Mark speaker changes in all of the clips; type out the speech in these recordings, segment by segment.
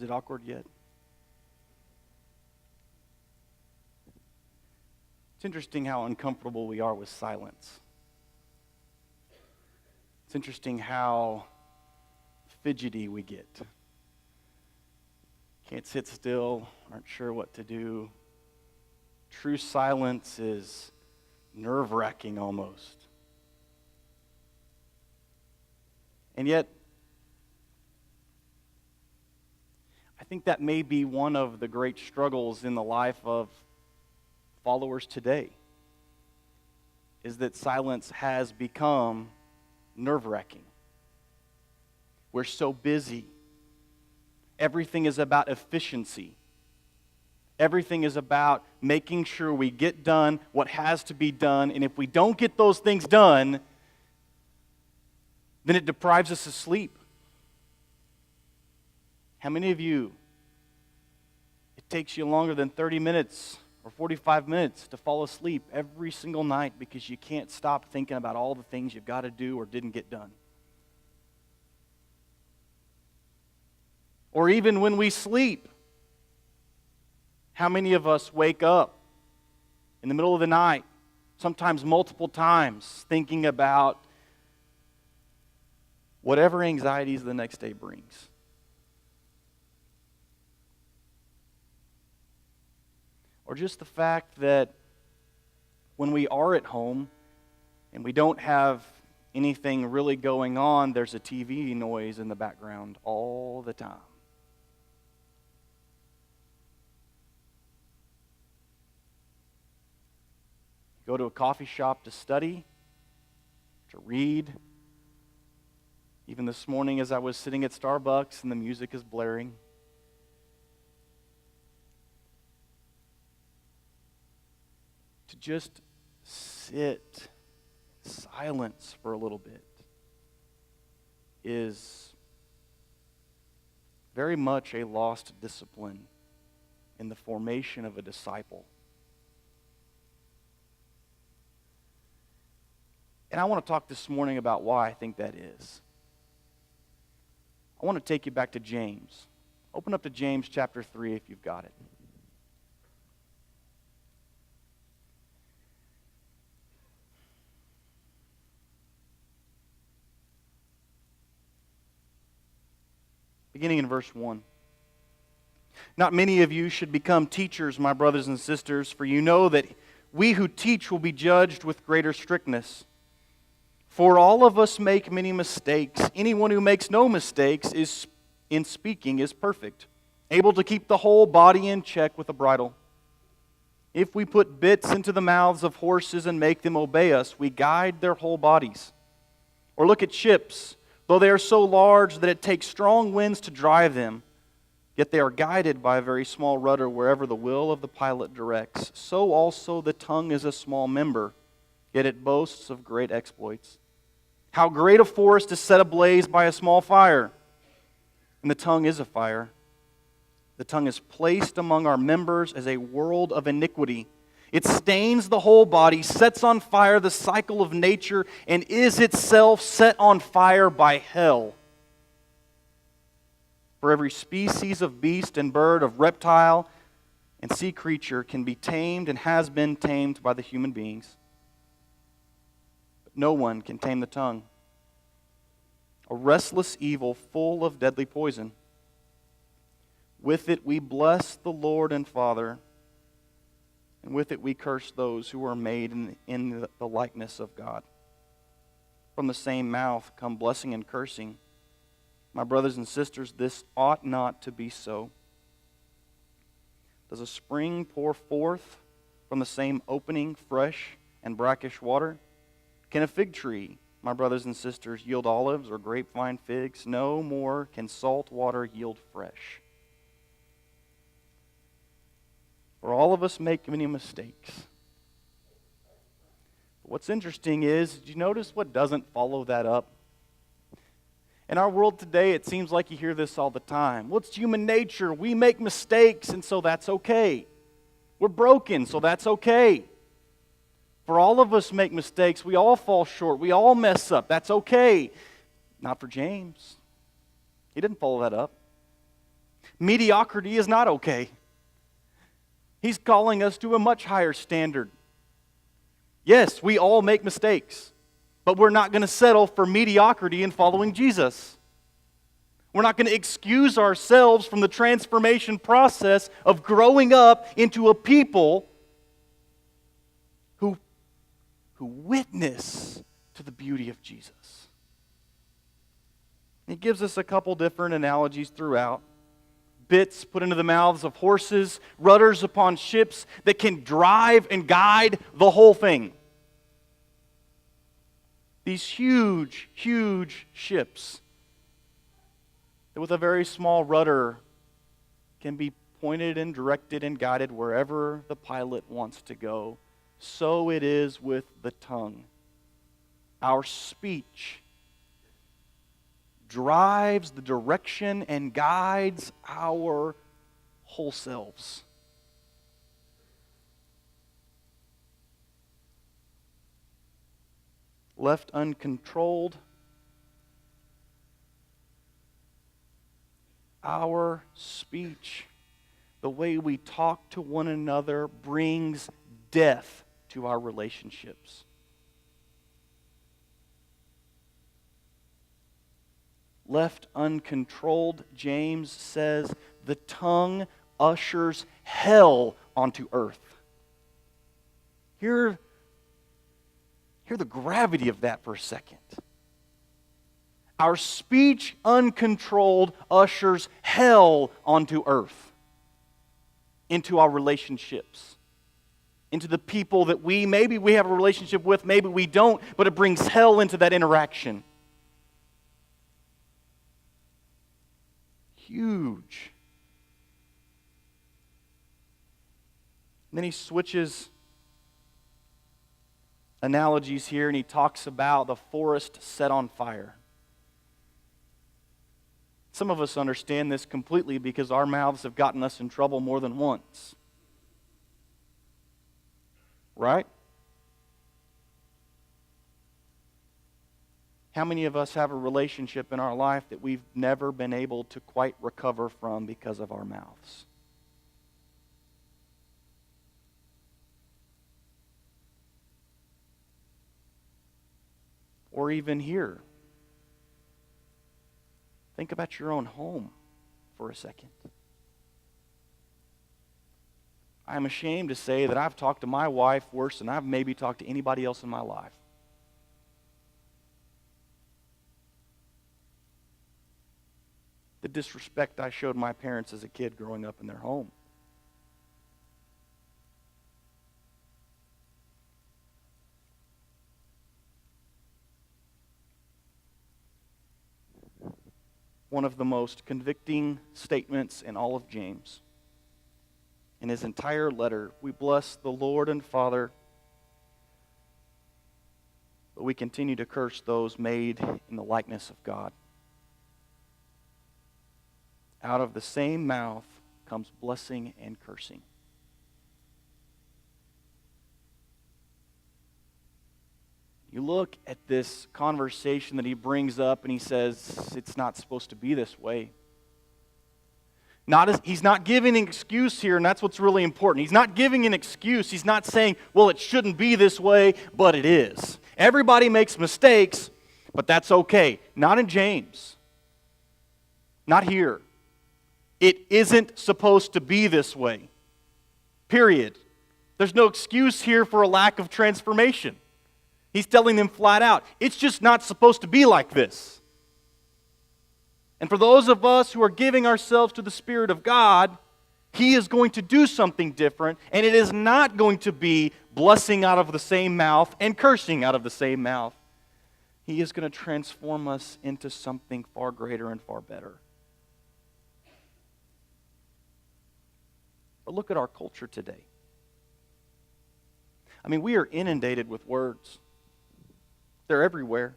Speaker 1: Is it awkward yet? It's interesting how uncomfortable we are with silence. It's interesting how fidgety we get. Can't sit still, aren't sure what to do. True silence is nerve-wracking almost. And yet, I think that may be one of the great struggles in the life of followers today, is that silence has become nerve-wracking. We're so busy. Everything is about efficiency. Everything is about making sure we get done what has to be done, and if we don't get those things done, then it deprives us of sleep. How many of you, it takes you longer than 30 minutes or 45 minutes to fall asleep every single night because you can't stop thinking about all the things you've got to do or didn't get done? Or even when we sleep, how many of us wake up in the middle of the night, sometimes multiple times, thinking about whatever anxieties the next day brings? Or just the fact that when we are at home and we don't have anything really going on, there's a TV noise in the background all the time. Go to a coffee shop to study, to read. Even this morning as I was sitting at Starbucks and the music is blaring. To just sit in silence for a little bit is very much a lost discipline in the formation of a disciple. And I want to talk this morning about why I think that is. I want to take you back to James. Open up to James chapter 3 if you've got it. Beginning in verse 1. Not many of you should become teachers, my brothers and sisters, for you know that we who teach will be judged with greater strictness. For all of us make many mistakes. Anyone who makes no mistakes in speaking is perfect, able to keep the whole body in check with a bridle. If we put bits into the mouths of horses and make them obey us, we guide their whole bodies. Or look at ships. Though they are so large that it takes strong winds to drive them, yet they are guided by a very small rudder wherever the will of the pilot directs. So also the tongue is a small member, yet it boasts of great exploits. How great a forest is set ablaze by a small fire. And the tongue is a fire. The tongue is placed among our members as a world of iniquity. It stains the whole body, sets on fire the cycle of nature, and is itself set on fire by hell. For every species of beast and bird, of reptile and sea creature can be tamed and has been tamed by the human beings. No one can tame the tongue. A restless evil full of deadly poison. With it we bless the Lord and Father, and with it we curse those who are made in the likeness of God. From the same mouth come blessing and cursing. My brothers and sisters, this ought not to be so. Does a spring pour forth from the same opening fresh and brackish water? Can a fig tree, my brothers and sisters, yield olives or grapevine figs? No more can salt water yield fresh. For all of us make many mistakes. But what's interesting is, did you notice what doesn't follow that up? In our world today, it seems like you hear this all the time. Well, it's human nature. We make mistakes, and so that's okay. We're broken, so that's okay. For all of us make mistakes. We all fall short. We all mess up. That's okay. Not for James. He didn't follow that up. Mediocrity is not okay. He's calling us to a much higher standard. Yes, we all make mistakes, but we're not going to settle for mediocrity in following Jesus. We're not going to excuse ourselves from the transformation process of growing up into a people who witness to the beauty of Jesus. He gives us a couple different analogies throughout. Bits put into the mouths of horses, rudders upon ships that can drive and guide the whole thing. These huge, huge ships that with a very small rudder can be pointed and directed and guided wherever the pilot wants to go. So it is with the tongue. Our speech drives the direction and guides our whole selves. Left uncontrolled, our speech, the way we talk to one another, brings death to our relationships. Left uncontrolled, James says, the tongue ushers hell onto earth. Hear the gravity of that for a second. Our speech uncontrolled ushers hell onto earth, into our relationships, into the people that maybe we have a relationship with, maybe we don't, but it brings hell into that interaction. Huge. And then he switches analogies here and he talks about the forest set on fire. Some of us understand this completely because our mouths have gotten us in trouble more than once. Right? How many of us have a relationship in our life that we've never been able to quite recover from because of our mouths? Or even here. Think about your own home for a second. I'm ashamed to say that I've talked to my wife worse than I've maybe talked to anybody else in my life. The disrespect I showed my parents as a kid growing up in their home. One of the most convicting statements in all of James. In his entire letter, we bless the Lord and Father, but we continue to curse those made in the likeness of God. Out of the same mouth comes blessing and cursing. You look at this conversation that he brings up and he says, it's not supposed to be this way. He's not giving an excuse here, and that's what's really important. He's not giving an excuse. He's not saying, well, it shouldn't be this way, but it is. Everybody makes mistakes, but that's okay. Not in James. Not here. It isn't supposed to be this way. Period. There's no excuse here for a lack of transformation. He's telling them flat out, it's just not supposed to be like this. And for those of us who are giving ourselves to the Spirit of God, He is going to do something different, and it is not going to be blessing out of the same mouth and cursing out of the same mouth. He is going to transform us into something far greater and far better. But look at our culture today. I mean, we are inundated with words. They're everywhere.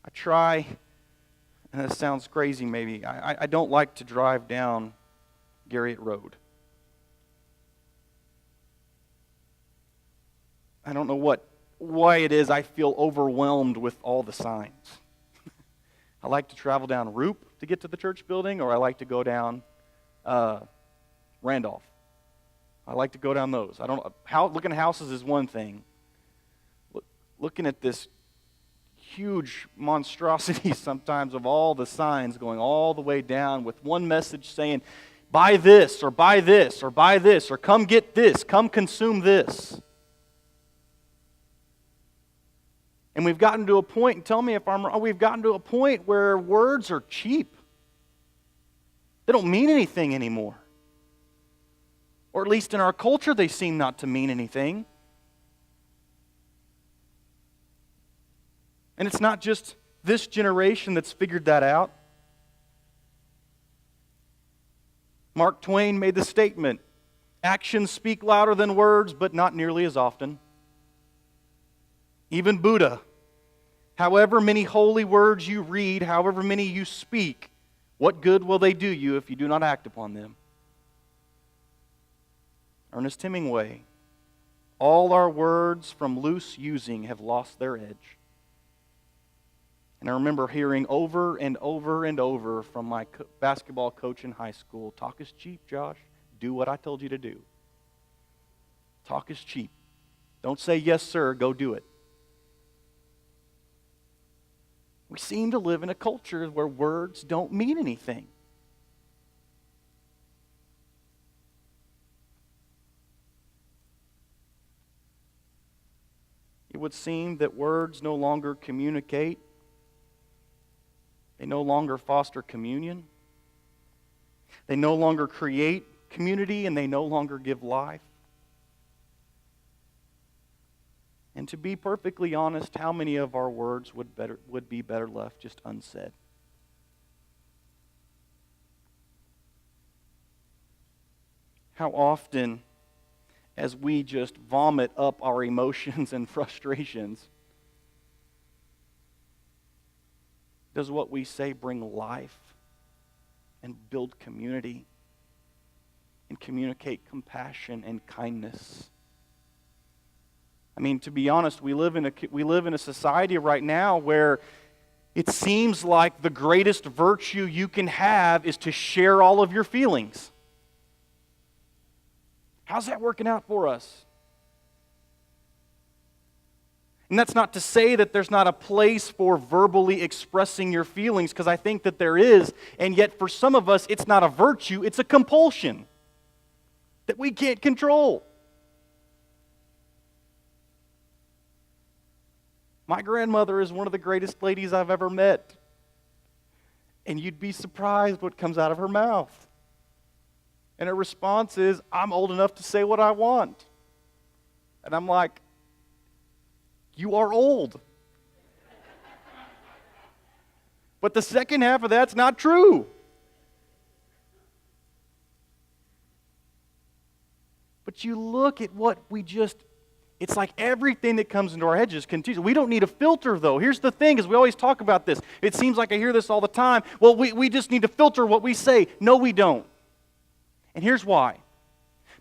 Speaker 1: I try, and it sounds crazy maybe, I don't like to drive down Garriott Road. I don't know why it is I feel overwhelmed with all the signs. I like to travel down Roop. to get to the church building, or I like to go down Randolph. I like to go down those. Looking at houses is one thing. Looking at this huge monstrosity sometimes of all the signs going all the way down with one message saying, buy this, or buy this, or buy this, or come get this, come consume this. And we've gotten to a point, and tell me if I'm wrong, we've gotten to a point where words are cheap. They don't mean anything anymore. Or at least in our culture, they seem not to mean anything. And it's not just this generation that's figured that out. Mark Twain made the statement, actions speak louder than words, but not nearly as often. Even Buddha, however many holy words you read, however many you speak, what good will they do you if you do not act upon them? Ernest Hemingway, all our words from loose using have lost their edge. And I remember hearing over and over and over from my basketball coach in high school, talk is cheap, Josh. Do what I told you to do. Talk is cheap. Don't say yes, sir, go do it. We seem to live in a culture where words don't mean anything. It would seem that words no longer communicate. They no longer foster communion. They no longer create community, and they no longer give life. And to be perfectly honest, how many of our words would be better left just unsaid? How often, as we just vomit up our emotions and frustrations, does what we say bring life and build community and communicate compassion and kindness? I mean, to be honest, we live in a society right now where it seems like the greatest virtue you can have is to share all of your feelings. How's that working out for us? And that's not to say that there's not a place for verbally expressing your feelings, because I think that there is, and yet for some of us, it's not a virtue, it's a compulsion that we can't control. My grandmother is one of the greatest ladies I've ever met, and you'd be surprised what comes out of her mouth. And her response is, I'm old enough to say what I want. And I'm like, you are old. But the second half of that's not true. But you look at what it's like everything that comes into our head just continues. We don't need a filter, though. Here's the thing, is we always talk about this. It seems like I hear this all the time. Well, we just need to filter what we say. No, we don't. And here's why.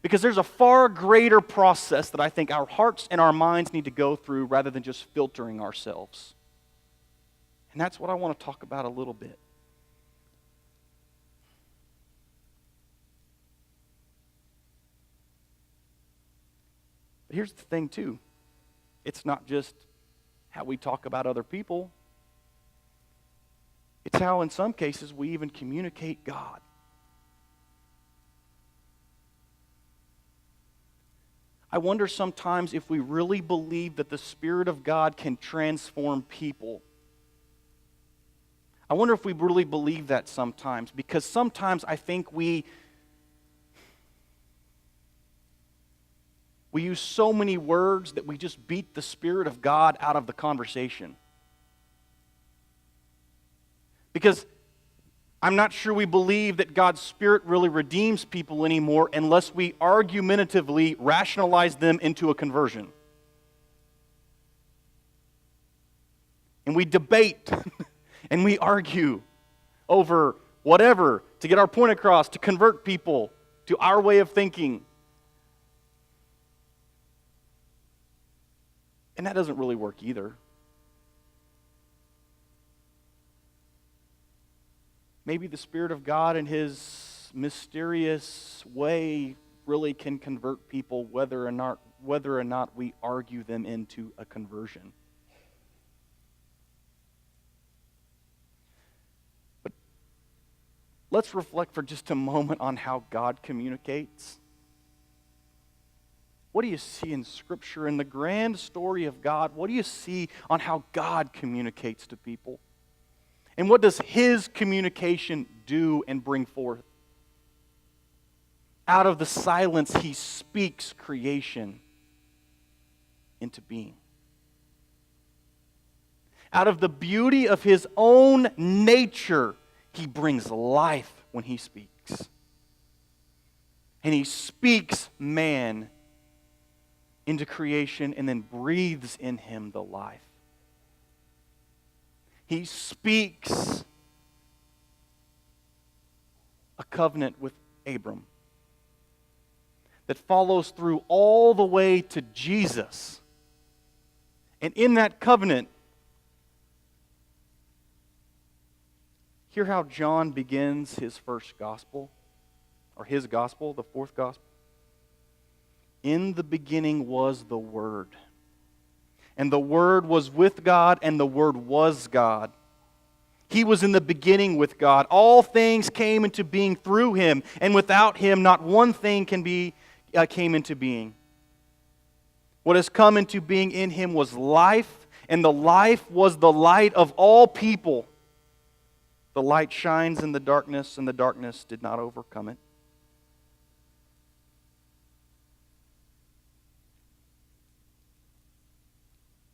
Speaker 1: Because there's a far greater process that I think our hearts and our minds need to go through rather than just filtering ourselves. And that's what I want to talk about a little bit. But here's the thing, too. It's not just how we talk about other people. It's how, in some cases, we even communicate God. I wonder sometimes if we really believe that the Spirit of God can transform people. I wonder if we really believe that sometimes, because sometimes I think we use so many words that we just beat the Spirit of God out of the conversation. Because I'm not sure we believe that God's Spirit really redeems people anymore unless we argumentatively rationalize them into a conversion. And we debate and we argue over whatever to get our point across, to convert people to our way of thinking. And that doesn't really work either. Maybe the Spirit of God in His mysterious way really can convert people whether or not we argue them into a conversion. But let's reflect for just a moment on how God communicates. What do you see in Scripture, in the grand story of God? What do you see on how God communicates to people? And what does His communication do and bring forth? Out of the silence, He speaks creation into being. Out of the beauty of His own nature, He brings life when He speaks. And He speaks man into creation and then breathes in him the life. He speaks a covenant with Abram that follows through all the way to Jesus. And in that covenant, hear how John begins his first gospel, or his gospel, the fourth gospel. In the beginning was the Word, and the Word was with God, and the Word was God. He was in the beginning with God. All things came into being through Him, and without Him not one thing came into being. What has come into being in Him was life, and the life was the light of all people. The light shines in the darkness, and the darkness did not overcome it.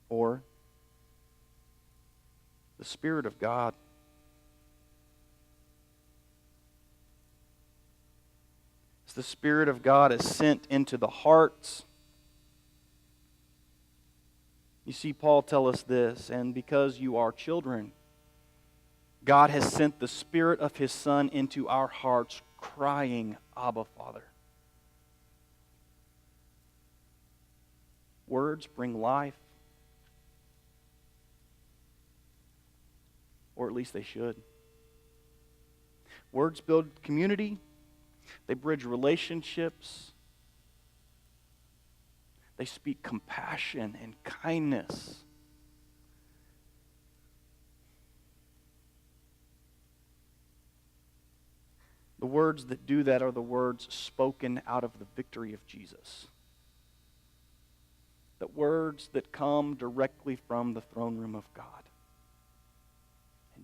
Speaker 1: Or the Spirit of God. As the Spirit of God is sent into the hearts. You see Paul tell us this, and because you are children, God has sent the Spirit of His Son into our hearts, crying, Abba, Father. Words bring life. Or at least they should. Words build community. They bridge relationships. They speak compassion and kindness. The words that do that are the words spoken out of the victory of Jesus. The words that come directly from the throne room of God.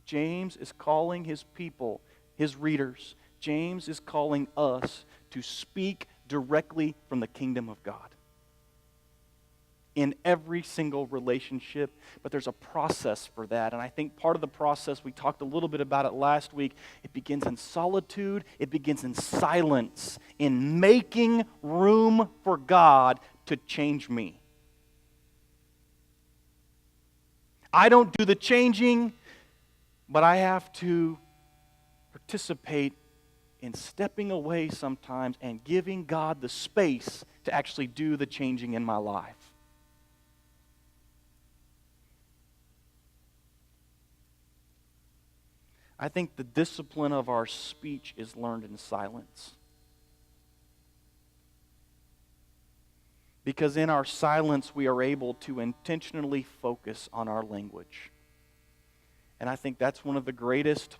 Speaker 1: James is calling his people, his readers, James is calling us to speak directly from the kingdom of God. In every single relationship, but there's a process for that. And I think part of the process, we talked a little bit about it last week, it begins in solitude, it begins in silence, in making room for God to change me. I don't do the changing, but I have to participate in stepping away sometimes and giving God the space to actually do the changing in my life. I think the discipline of our speech is learned in silence. Because in our silence, we are able to intentionally focus on our language. And I think that's one of the greatest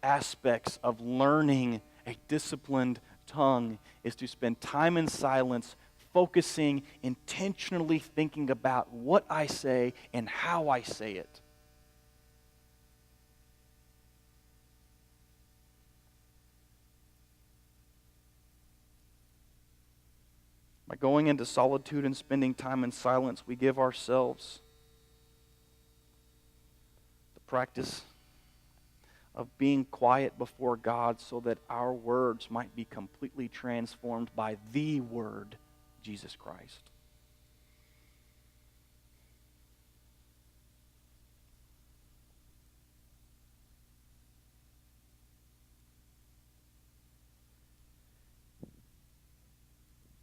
Speaker 1: aspects of learning a disciplined tongue is to spend time in silence, focusing, intentionally thinking about what I say and how I say it. By going into solitude and spending time in silence, we give ourselves practice of being quiet before God so that our words might be completely transformed by the Word, Jesus Christ.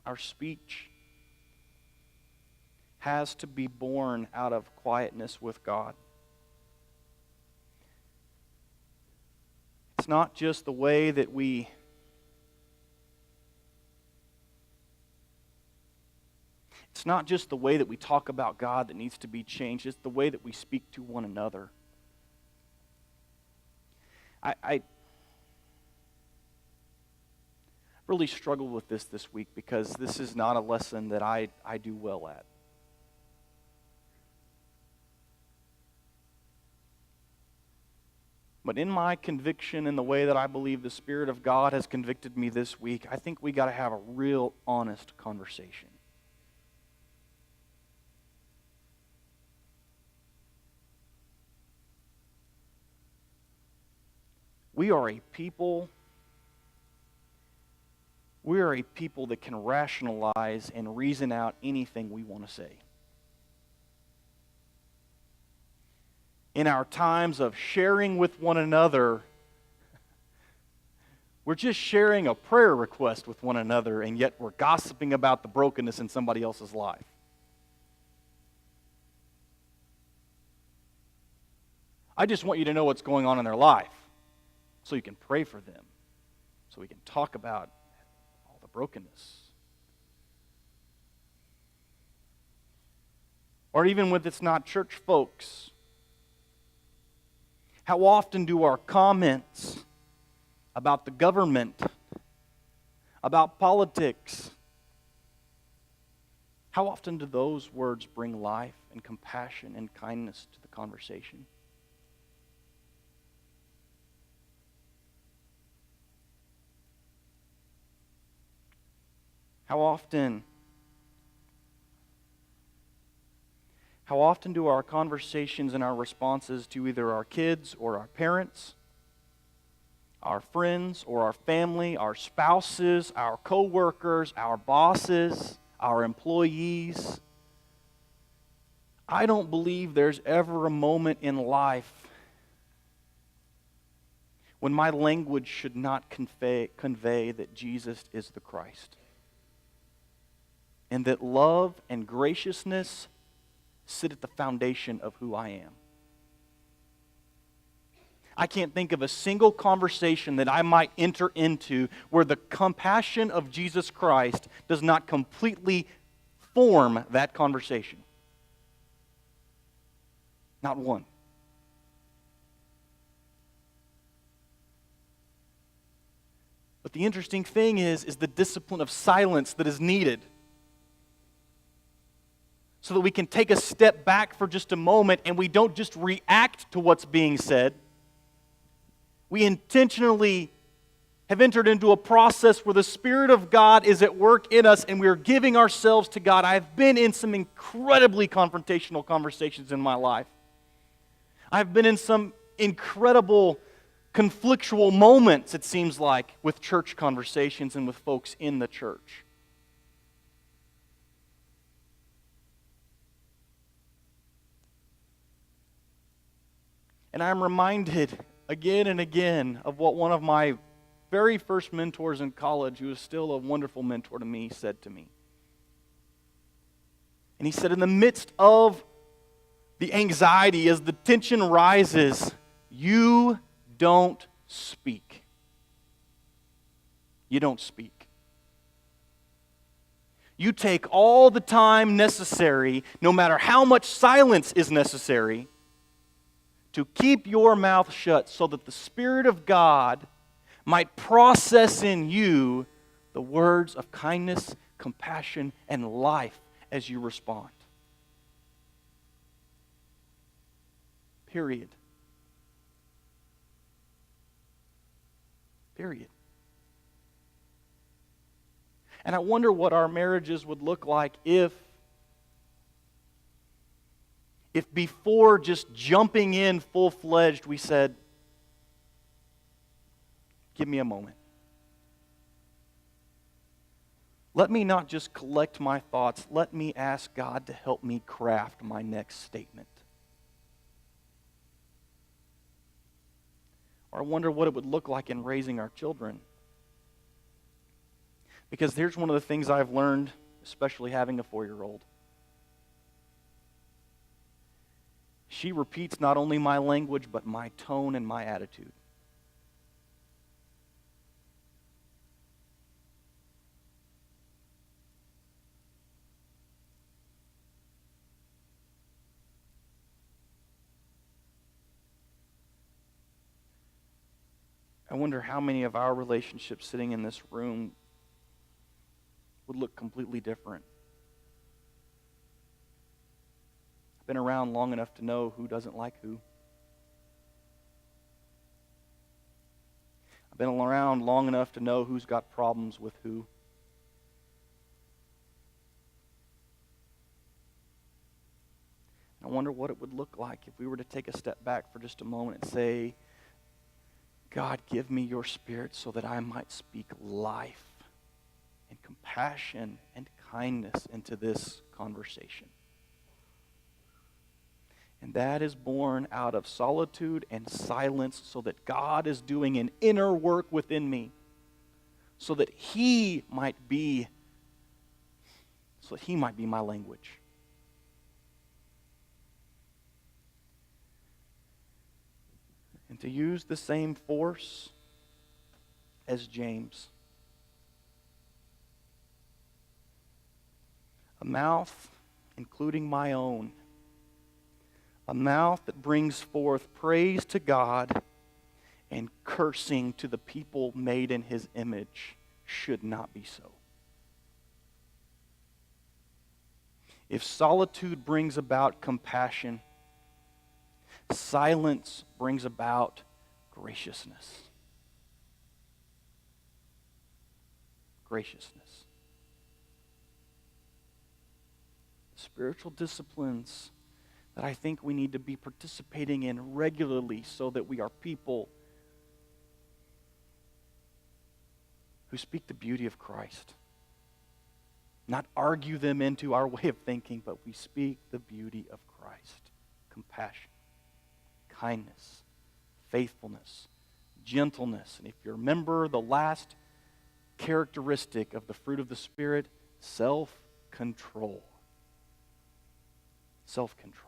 Speaker 1: Our speech has to be born out of quietness with God. It's not just the way that It's not just the way that we talk about God that needs to be changed. It's the way that we speak to one another. I really struggled with this week because this is not a lesson that I do well at. But in my conviction, in the way that I believe the Spirit of God has convicted me this week, I think we got to have a real honest conversation. We are a people that can rationalize and reason out anything we want to say. In our times of sharing with one another, we're just sharing a prayer request with one another, and yet we're gossiping about the brokenness in somebody else's life. I just want you to know what's going on in their life, so you can pray for them, so we can talk about all the brokenness. Or even when it's not church folks, how often do our comments about the government, about politics, how often do those words bring life and compassion and kindness to the conversation? How often do our conversations and our responses to either our kids or our parents, our friends or our family, our spouses, our co-workers, our bosses, our employees? I don't believe there's ever a moment in life when my language should not convey that Jesus is the Christ, and that love and graciousness sit at the foundation of who I am. I can't think of a single conversation that I might enter into where the compassion of Jesus Christ does not completely form that conversation. Not one. But the interesting thing is the discipline of silence that is needed, so that we can take a step back for just a moment and we don't just react to what's being said. We intentionally have entered into a process where the Spirit of God is at work in us and we are giving ourselves to God. I've been in some incredibly confrontational conversations in my life. I've been in some incredible conflictual moments, it seems like, with church conversations and with folks in the church. And I'm reminded again and again of what one of my very first mentors in college, who was still a wonderful mentor to me, said to me. And he said, in the midst of the anxiety, as the tension rises, you don't speak. You don't speak. You take all the time necessary, no matter how much silence is necessary, to keep your mouth shut so that the Spirit of God might process in you the words of kindness, compassion, and life as you respond. Period. Period. And I wonder what our marriages would look like if before just jumping in full-fledged, we said, give me a moment. Let me not just collect my thoughts. Let me ask God to help me craft my next statement. Or I wonder what it would look like in raising our children. Because here's one of the things I've learned, especially having a 4-year-old. She repeats not only my language, but my tone and my attitude. wonder how many of our relationships sitting in this room would look completely different. I've been around long enough to know who doesn't like who. I've been around long enough to know who's got problems with who. I wonder what it would look like if we were to take a step back for just a moment and say, God, give me your Spirit so that I might speak life and compassion and kindness into this conversation. And that is born out of solitude and silence so that God is doing an inner work within me so that He might be my language. And to use the same force as James. A mouth, including my own, a mouth that brings forth praise to God and cursing to the people made in His image should not be so. If solitude brings about compassion, silence brings about graciousness. Graciousness. Spiritual disciplines that I think we need to be participating in regularly so that we are people who speak the beauty of Christ. Not argue them into our way of thinking, but we speak the beauty of Christ. Compassion, kindness, faithfulness, gentleness. And if you remember the last characteristic of the fruit of the Spirit, self-control. Self-control.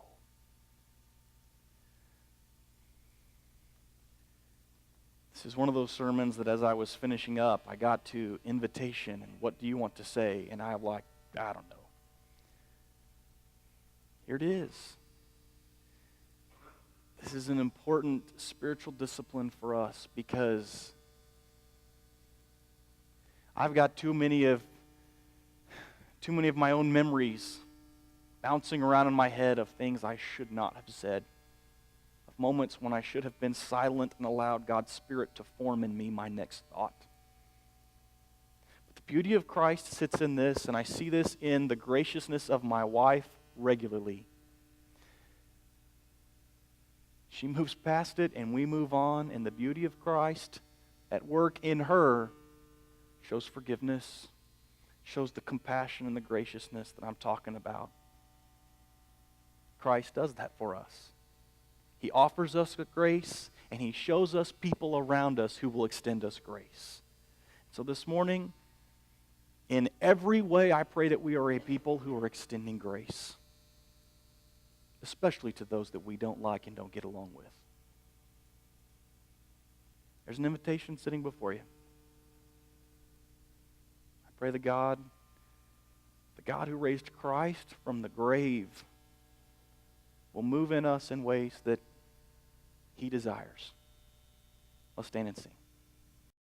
Speaker 1: This is one of those sermons that as I was finishing up, I got to invitation and what do you want to say? And I'm like, I don't know. Here it is. This is an important spiritual discipline for us because I've got too many of my own memories bouncing around in my head of things I should not have said. Moments when I should have been silent and allowed God's Spirit to form in me my next thought. But the beauty of Christ sits in this, and I see this in the graciousness of my wife regularly. She moves past it, and we move on, and the beauty of Christ at work in her shows forgiveness, shows the compassion and the graciousness that I'm talking about. Christ does that for us. He offers us grace, and He shows us people around us who will extend us grace. So this morning, in every way, I pray that we are a people who are extending grace, especially to those that we don't like and don't get along with. There's an invitation sitting before you. I pray the God who raised Christ from the grave will move in us in ways that He desires. Let's stand and sing.